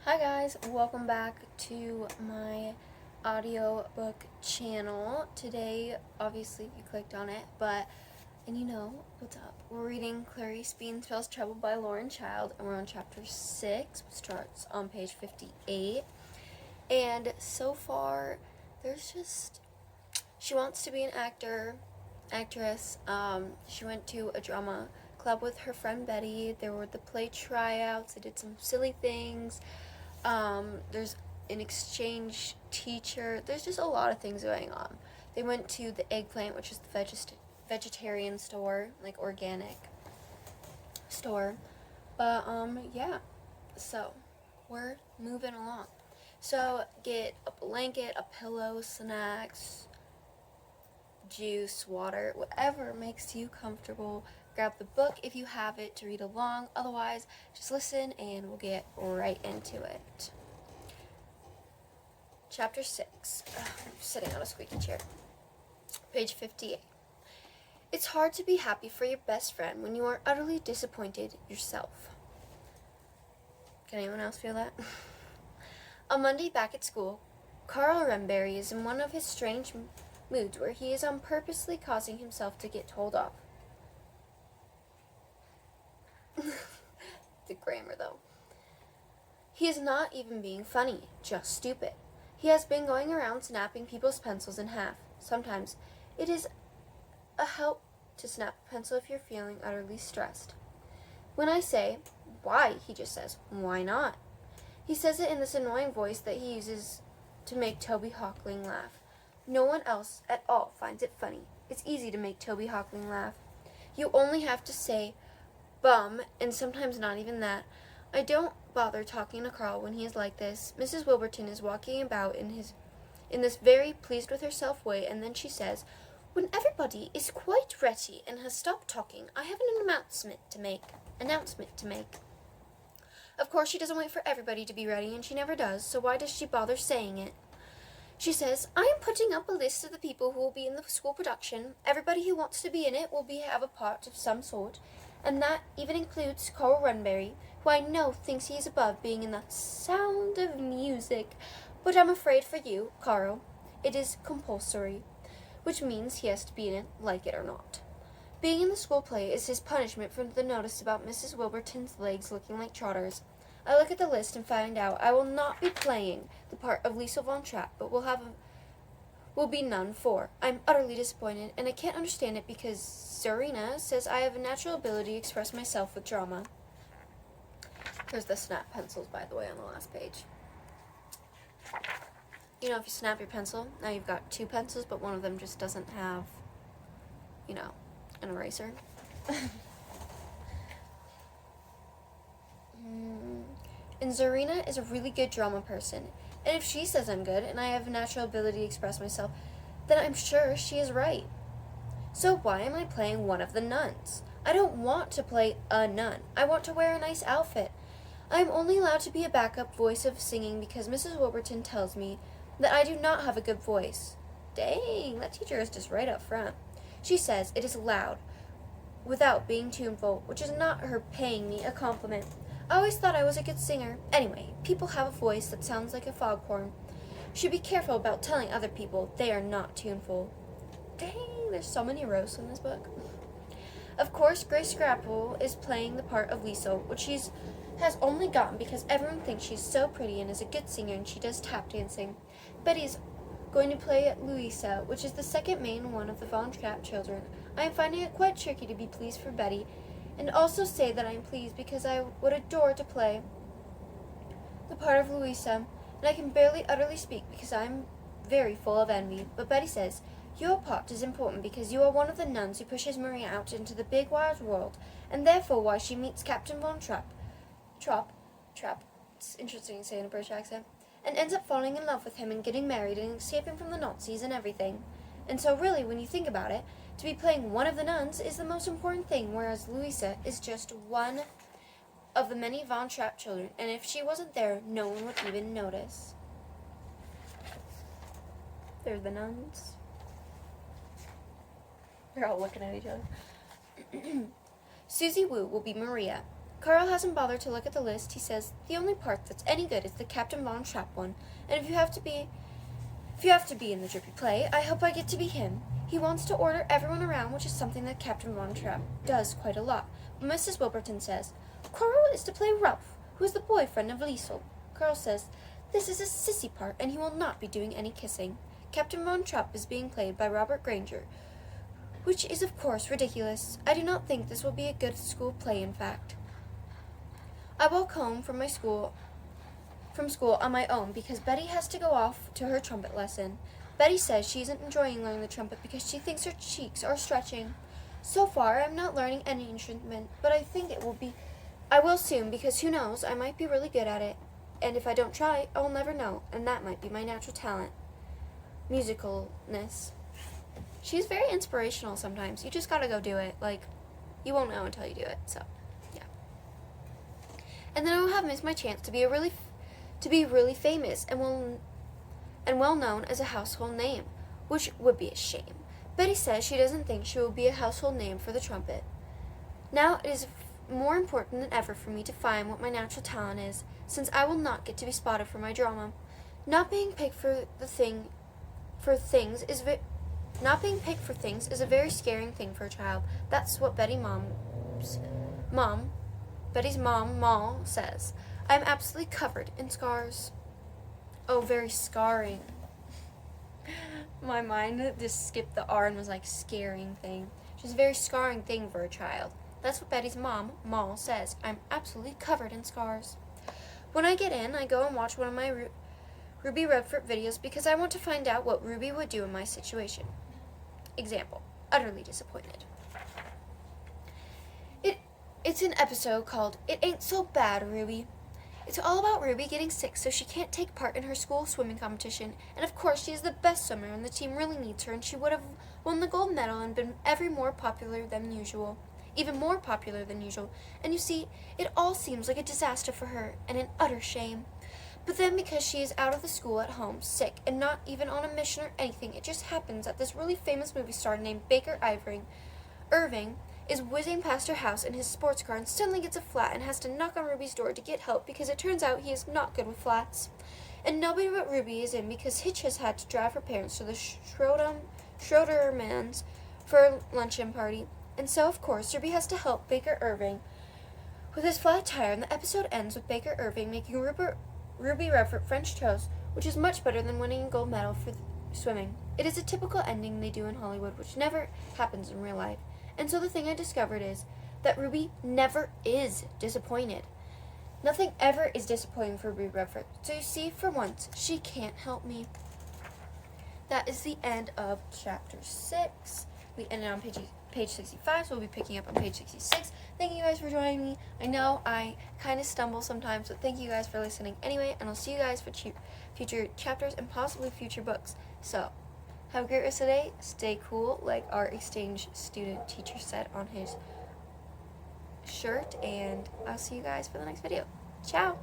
Hi guys, welcome back to my audiobook channel. Today, obviously you clicked on it, and you know what's up. We're reading Clarice Bean Spells Trouble by Lauren Child, and we're on chapter 6, which starts on page 58. And so far, she wants to be an actress. She went to a drama club with her friend Betty. There were the play tryouts. They did some silly things. There's an exchange teacher. There's just a lot of things going on. They went to the Eggplant, which is the vegetarian store, like organic store. Yeah. So, we're moving along. So, get a blanket, a pillow, snacks, juice, water, whatever makes you comfortable. Grab the book if you have it to read along. Otherwise, just listen and we'll get right into it. Chapter 6. I'm sitting on a squeaky chair. Page 58. It's hard to be happy for your best friend when you are utterly disappointed yourself. Can anyone else feel that? On Monday back at school, Carl Renberry is in one of his strange moods where he is on purposely causing himself to get told off. The grammar, though. He is not even being funny, just stupid. He has been going around snapping people's pencils in half. Sometimes it is a help to snap a pencil if you're feeling utterly stressed. When I say, why, he just says, why not? He says it in this annoying voice that he uses to make Toby Hockling laugh. No one else at all finds it funny. It's easy to make Toby Hockling laugh. You only have to say, bum, and sometimes not even that. I don't bother talking to Carl when he is like this. Mrs. Wilburton is walking about in this very pleased with herself way, and then she says, when everybody is quite ready and has stopped talking, I have an announcement to make. Of course, she doesn't wait for everybody to be ready, and she never does, so why does she bother saying it? She says, I am putting up a list of the people who will be in the school production. Everybody who wants to be in it will have a part of some sort, and that even includes Carl Renberry, who I know thinks he is above being in the Sound of Music. But I'm afraid for you, Carl, it is compulsory, which means he has to be in it, like it or not. Being in the school play is his punishment for the notice about Mrs. Wilburton's legs looking like trotters. I look at the list and find out I will not be playing the part of Liesel von Trapp, but will be none for. I'm utterly disappointed, and I can't understand it because Zarina says I have a natural ability to express myself with drama. There's the snap pencils, by the way, on the last page. You know, if you snap your pencil, now you've got two pencils, but one of them just doesn't have, an eraser. And Zarina is a really good drama person, and if she says I'm good and I have a natural ability to express myself, then I'm sure she is right. So why am I playing one of the nuns? I don't want to play a nun. I want to wear a nice outfit. I am only allowed to be a backup voice of singing because Mrs. Wilburton tells me that I do not have a good voice. Dang, that teacher is just right up front. She says it is loud, without being tuneful, which is not her paying me a compliment. I always thought I was a good singer. Anyway, people have a voice that sounds like a foghorn. Should be careful about telling other people they are not tuneful. Dang, there's so many roasts in this book. Of course, Grace Scrapple is playing the part of Liesel, which she has only gotten because everyone thinks she's so pretty and is a good singer and she does tap dancing. Betty is going to play Louisa, which is the second main one of the Von Trapp children. I am finding it quite tricky to be pleased for Betty, and also say that I am pleased because I would adore to play the part of Louisa, and I can barely utterly speak because I am very full of envy. But Betty says, your part is important because you are one of the nuns who pushes Maria out into the big wide world, and therefore why she meets Captain Von Trapp, it's interesting to say in a British accent, and ends up falling in love with him and getting married and escaping from the Nazis and everything. And so really, when you think about it, to be playing one of the nuns is the most important thing, whereas Louisa is just one of the many Von Trapp children, and if she wasn't there, no one would even notice. They're the nuns. They're all looking at each other. Susie Wu will be Maria. Carl hasn't bothered to look at the list. He says, the only part that's any good is the Captain Von Trapp one, and if you have to be in the drippy play, I hope I get to be him. He wants to order everyone around, which is something that Captain Von Trapp does quite a lot. But Mrs. Wilburton says, Carl is to play Ralph, who is the boyfriend of Liesel. Carl says, this is a sissy part, and he will not be doing any kissing. Captain Von Trapp is being played by Robert Granger, which is of course ridiculous. I do not think this will be a good school play, in fact. I walk home from school on my own because Betty has to go off to her trumpet lesson. Betty says she isn't enjoying learning the trumpet because she thinks her cheeks are stretching. So far, I'm not learning any instrument, but I think I will soon because who knows, I might be really good at it. And if I don't try, I will never know, and that might be my natural talent. Musicalness. She's very inspirational sometimes. You just gotta go do it. Like, you won't know until you do it, so, yeah. And then I will have missed my chance to be really famous and well known as a household name, which would be a shame. Betty says she doesn't think she will be a household name for the trumpet. Now it is more important than ever for me to find what my natural talent is, since I will not get to be spotted for my drama. Not being picked for things is a very scaring thing for a child. That's what Betty's mom, Moll, says. I'm absolutely covered in scars. Oh, very scarring. My mind just skipped the R and was like scaring thing. She's a very scarring thing for a child. That's what Betty's mom, Moll, says. I'm absolutely covered in scars. When I get in, I go and watch one of my Ruby Redford videos because I want to find out what Ruby would do in my situation. Example, utterly disappointed. It's an episode called It Ain't So Bad, Ruby. It's all about Ruby getting sick so she can't take part in her school swimming competition, and of course she is the best swimmer and the team really needs her, and she would have won the gold medal and been even more popular than usual. And you see, it all seems like a disaster for her and an utter shame. But then because she is out of the school at home, sick, and not even on a mission or anything, it just happens that this really famous movie star named Baker Irving is whizzing past her house in his sports car and suddenly gets a flat and has to knock on Ruby's door to get help because it turns out he is not good with flats. And nobody but Ruby is in because Hitch has had to drive her parents to the Schroedermans for a luncheon party. And so, of course, Ruby has to help Baker Irving with his flat tire, and the episode ends with Baker Irving making Ruby Redford French toast, which is much better than winning a gold medal for swimming. It is a typical ending they do in Hollywood, which never happens in real life. And so the thing I discovered is that Ruby never is disappointed. Nothing ever is disappointing for Ruby Redford. So you see, for once, she can't help me. That is the end of chapter 6. We ended on page 65, so we'll be picking up on page 66. Thank you guys for joining me. I know I kind of stumble sometimes, but thank you guys for listening anyway, and I'll see you guys for future chapters and possibly future books. So, have a great rest of the day. Stay cool, like our exchange student teacher said on his shirt, and I'll see you guys for the next video. Ciao!